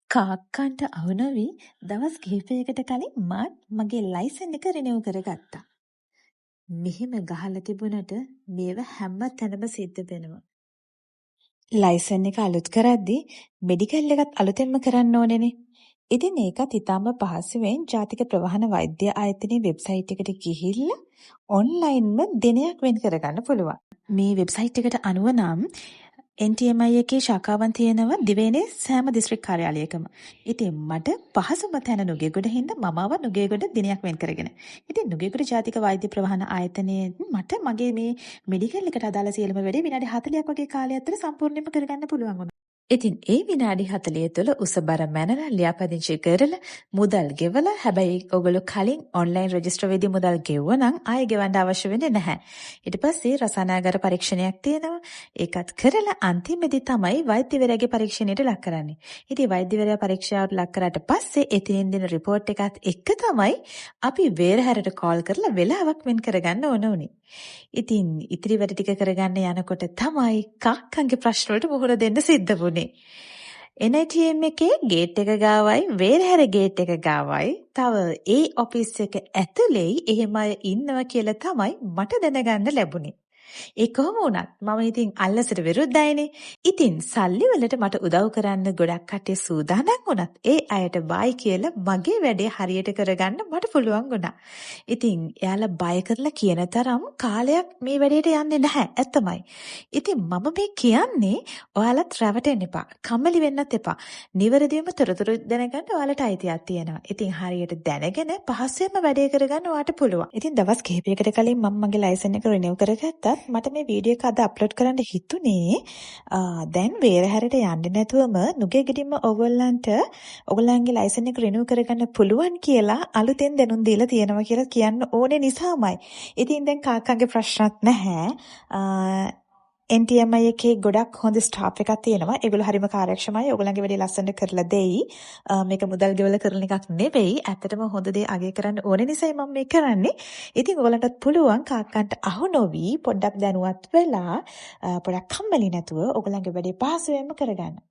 කාක්කන්ට අවුනවි දවස් කිහිපයකට කලින් මාත් මගේ ලයිසන් එක රිනිව් කරගත්තා. මෙහෙම ගහලා තිබුණට මේව හැම තැනම සිද්ධ වෙනවා. ලයිසන් එක අලුත් කරද්දි මෙඩිකල් එකත් අලුතෙන්ම කරන්න ඕනේනේ. ඉතින් ඒකත් ඉතාම පහසුවෙන් ජාතික ප්‍රවාහන වෛද්‍ය ආයතනයේ වෙබ්සයිට් එකට ගිහිල්ලා ඔන්ලයින්ම දිනයක් වෙන් කරගන්න පුළුවන්. මේ වෙබ්සයිට් එකට අනුව නම් NTMI එකේ ශාඛාවන් තියෙනවා දිවයිනේ සෑම දිස්ත්‍රික් කාර්යාලයකම. ඉතින් මට පහසුම තැන නුගේගොඩ හින්දා මම ආව නුගේගොඩ දිනයක් වෙන් කරගෙන. ඉතින් නුගේගොඩ ජාතික වෛද්‍ය ප්‍රවාහන ආයතනයේ මට මගේ මේ මෙඩිකල් එකට අදාළ සියලුම වැඩේ විනාඩි 40ක් වගේ කාලයක් ඇතුළත සම්පූර්ණයෙන්ම කරගන්න පුළුවන් වුණා. ඉතින් ඒ විනාඩි 40 තුළ උසබර මැනලා ලියාපදිංචි කරලා මුදල් ගෙවලා හැබැයි ඔයගොල්ලෝ කලින් ඔන්ලයින් රෙජිස්ටර් වෙදී මුදල් ගෙවුවා නම් ආයෙ ගෙවන්න අවශ්‍ය වෙන්නේ නැහැ. ඊට පස්සේ රසායනාගාර පරීක්ෂණයක් තියෙනවා. ඒකත් කරලා අන්තිමේදී තමයි වෛද්‍යවරයාගේ පරීක්ෂණයට ලක් කරන්නේ. ඉතින් වෛද්‍යවරයා පරීක්ෂාවට ලක් කරාට පස්සේ එතනින් දෙන රිපෝට් එකත් එක්ක තමයි අපි වේරහැරට කෝල් කරලා වෙලාවක් වෙන් කරගන්න ඕන උනේ. ඉතින් ඉතිරි වැඩ ටික කරගන්න යනකොට තමයි කක්කන්ගේ ප්‍රශ්න වලට මුහුණ දෙන්න සිද්ධ වුනේ. NITM එකේ ගේට් එක ගාවයි වේරහැර ගේට් එක ගාවයි තව ඒ ඔෆිස් එක ඇතුලේ එහෙම අය ඉන්නවා කියලා තමයි මට දැනගන්න ලැබුණේ. ඒ කොහොම වුණත් මම ඉතින් අල්ලසට විරුද්ධයිනේ. ඉතින් සල්ලි වලට මට උදව් කරන්න ගොඩක් කට්ටිය සූදානම් වුණත් ඒ අයට බයි කියලා මගේ වැඩේ හරියට කරගන්න මට පුළුවන් වුණා. ඉතින් එයාලා බය කරලා කියන තරම් කාලයක් මේ වැඩේට යන්නේ නැහැ. ඇත්තමයි. ඉතින් මම මේ කියන්නේ ඔයාලත් රැවටෙන්න එපා. කම්මැලි වෙන්නත් එපා. නිවැරදිවම තොරතුරු දැනගන්න ඔයාලට අයිතියක් තියෙනවා. ඉතින් හරියට දැනගෙන පහසුවෙන්ම වැඩේ කරගන්න ඔයාලට පුළුවන්. ඉතින් දවස් කිහිපයකට කලින් මම මගේ ලයිසන් එක රිනිව් කරගත්තා. මට මේ වීඩියෝ එක අද අප්ලෝඩ් කරන්න හිතුනේ දැන් වේරහැරට යන්නේ නැතුවම නුගේගොඩින්ම ඔයගොල්ලන්ගේ ලයිසන් එක රිනිව් කරගන්න පුළුවන් කියලා අලුතෙන් දැනුම් දීලා තියෙනවා කියලා කියන්න ඕනේ නිසාමයි. ඉතින් දැන් කාකාගේ ප්‍රශ්නත් නැහැ. NTMI එකේ ගොඩක් හොඳ ස්ටාෆ් එකක් තියෙනවා. ඒගොල්ලෝ හරිම කාර්යක්ෂමයි. ඔයගොල්ලන්ගේ වැඩේ ලස්සනට කරලා දෙයි. මේක මුදල් ගෙවලා කරන එකක් නෙවෙයි. ඇත්තටම හොඳ දේ අගය කරන්න ඕනේ නිසායි මම මේ කරන්නේ. ඉතින් ඔයගොල්ලන්ටත් පුළුවන් කාක්කන්ට අහු නොවි පොඩ්ඩක් දැනුවත් වෙලා පොඩ්ඩක් කම්මැලි නැතුව ඔයගොල්ලන්ගේ වැඩේ පහසුවෙන්ම කරගන්න.